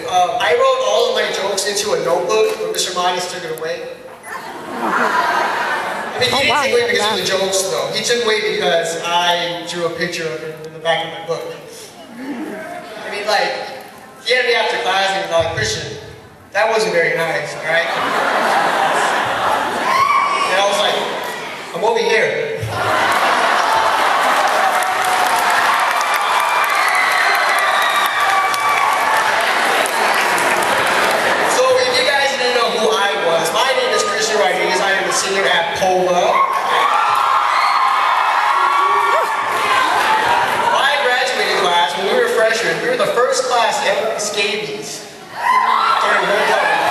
I wrote all of my jokes into a notebook, but Mr. Modis took it away. I mean, he didn't take it away because of the jokes, though. He took it away because I drew a picture of it in the back of my book. I mean, like, he had me after class and he was like, Christian, that wasn't very nice, alright? And I was like, I'm over here. So if you guys didn't know who I was, my name is Christian Rodriguez. I am a senior at Polah. My graduating class, when we were freshmen, we were the first class to ever be scabies during homecoming.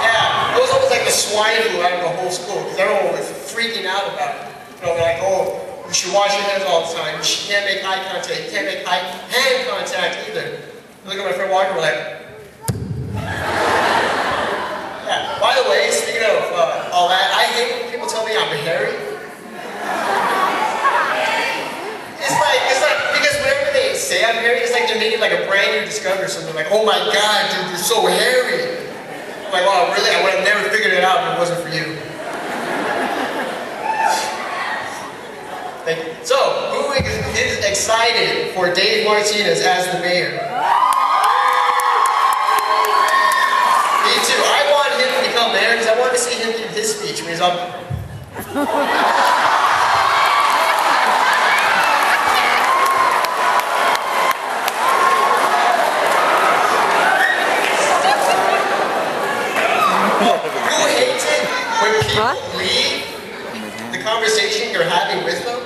Yeah, it was almost like the swine flu out of the whole school because everyone was freaking out about it. You know, they're like, oh, you should wash your hands all the time. You can't make eye contact. You can't make hand contact either. Look at my friend Walker, we're like, yeah. By the way, speaking of all that, I hate when people tell me I'm hairy. It's like because whenever they say I'm hairy, it's like they're making like a brand new discovery or something. Like, oh my God, dude, you're so hairy. I'm like, wow, really? I would have never figured it out if it wasn't for you. Thank you. So, who is excited for Dave Martinez as the mayor? Me too. I want him to become mayor because I want to see him give his speech when he's up. Who hates it when people leave the conversation you're having with them?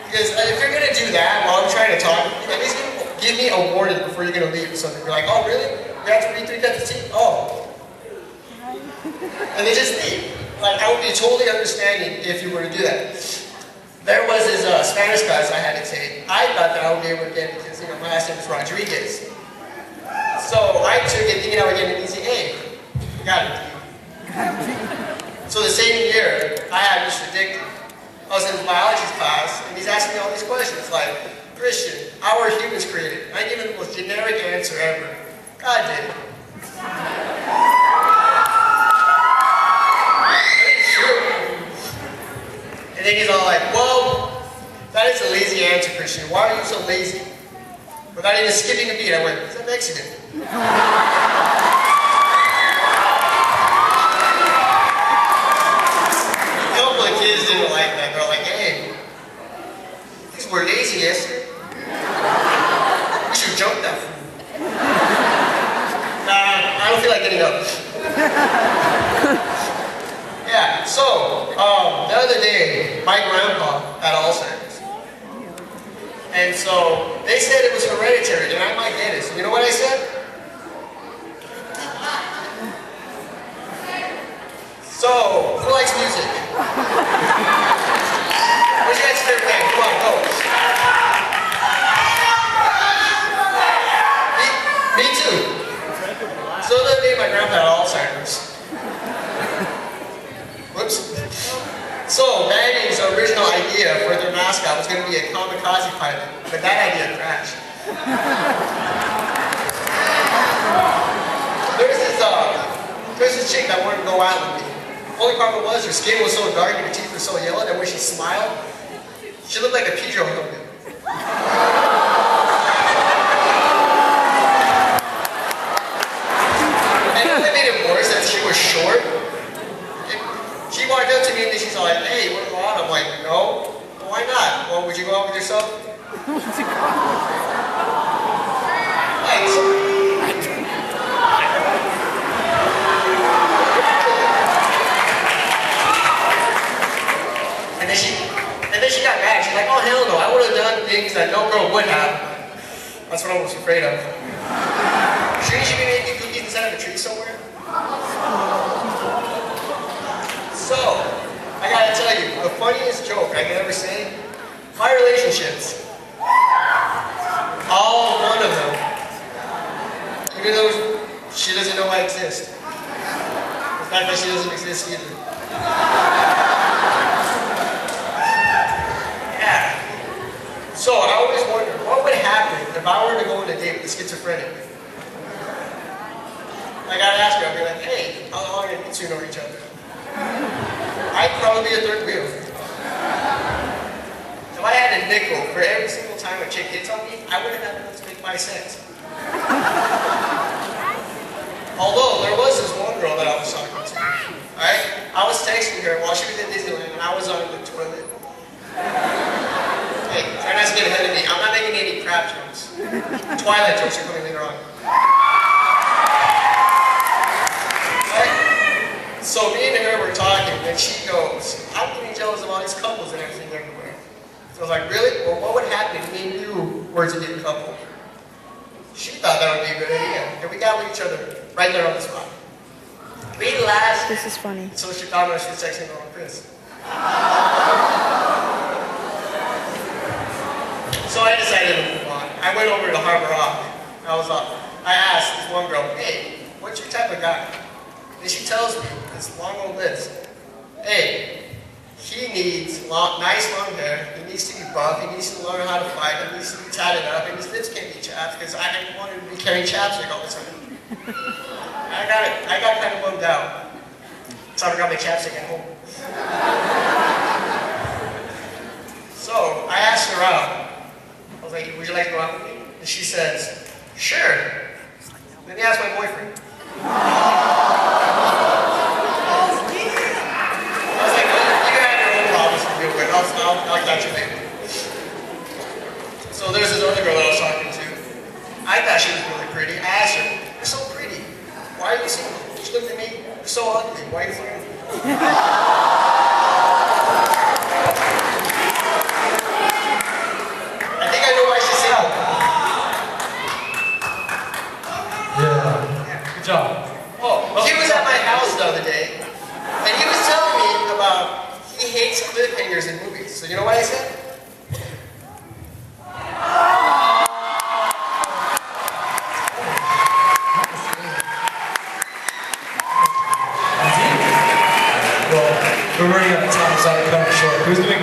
Because if you're going to do that while I'm trying to talk, at least give me a warning before you're going to leave or something. You're like, oh really? You have to read 3 cups of tea? Oh. And they just leave. Like, I would be totally understanding if you were to do that. There was this Spanish class I had to take. I thought that I would be able to get it because, you know, my last name is Rodriguez. So I took it thinking I would get an easy A. Got it. So the same year, I had Mr. Dick. I was in his biology class, and he's asking me all these questions, like, Christian, how are humans created? I give him the most generic answer ever. God did it. It's true. And then he's all like, well, that is a lazy answer, Christian. Why are you so lazy? Without even skipping a beat, I went, is that Mexican? Kids didn't like that. They're like, hey, these were lazy yesterday. We should jump that food. Nah, I don't feel like getting up. Yeah, so, the other day, my grandpa had Alzheimer's. And so, they said it was hereditary, and I might get it. So you know what I said? So, who likes music? What's your guys' favorite band? Come on, go. Me too. So the other day my grandpa had Alzheimer's. Whoops. So Maggie's original idea for their mascot was going to be a kamikaze pilot, but that idea crashed. There's this chick that wanted to go out with me. Only problem was her skin was so dark and her teeth were so yellow that when she smiled, she looked like a Pedro helmet. And it made it worse that she was short. She walked up to me and she's like, hey, you want to go out? I'm like, no. Well, why not? Well, would you go out with yourself? Thanks. And then she got mad. She's like, oh hell no, I would have done things that no girl would have. That's what I was afraid of. Shouldn't she be making cookies inside of a tree somewhere? So, I gotta tell you, the funniest joke I can ever say, my relationships, all one of them, even though she doesn't know I exist. The fact that she doesn't exist either. So I always wondered, what would happen if I were to go on a date with a schizophrenic? I gotta ask her, I'll be like, hey, how long have you two know each other? I'd probably be a third wheel. If I had a nickel for every single time a chick hits on me, I wouldn't have enough to make my sense. Although, there was this one girl that I was talking to. Alright? I was texting her while she was in Disneyland and I was on the toilet. Hey, try not to get ahead of me. I'm not making any crap jokes. Twilight jokes are coming later on. Right? So me and her were talking and she goes, I'm getting jealous of all these couples and everything everywhere. So I was like, really? Well, what would happen if me and you were to get a couple? She thought that would be a good idea. And we got with each other right there on the spot. We laughed. This is funny. So she found out she was texting her on Chris. So I decided to move on. I went over to Harbor Rock. I asked this one girl, hey, what's your type of guy? And she tells me this long old list. Hey, he needs nice long hair, he needs to be buff, he needs to learn how to fight, he needs to be tatted up, and his lips can't be chapped because I didn't want him to be carrying chapstick all the time. I got kind of bummed out. So I forgot my chapstick at home. So I asked her out. I was like, would you like to go out with me? And she says, sure. Let me ask my boyfriend. I was like, well, you can have your own problems to deal with. I'll catch you later. So there's this other girl that I was talking to. I thought she was really pretty. I asked her, you're so pretty. Why are you single? She looked at me, you're so ugly. Why are you single? I think I know why she's single. Yeah. Good job. Oh, he was at my house the other day, and he was telling me about he hates cliffhangers in movies. So you know what I said? Well, we're running out of time, so I'm cutting it short. Who's doing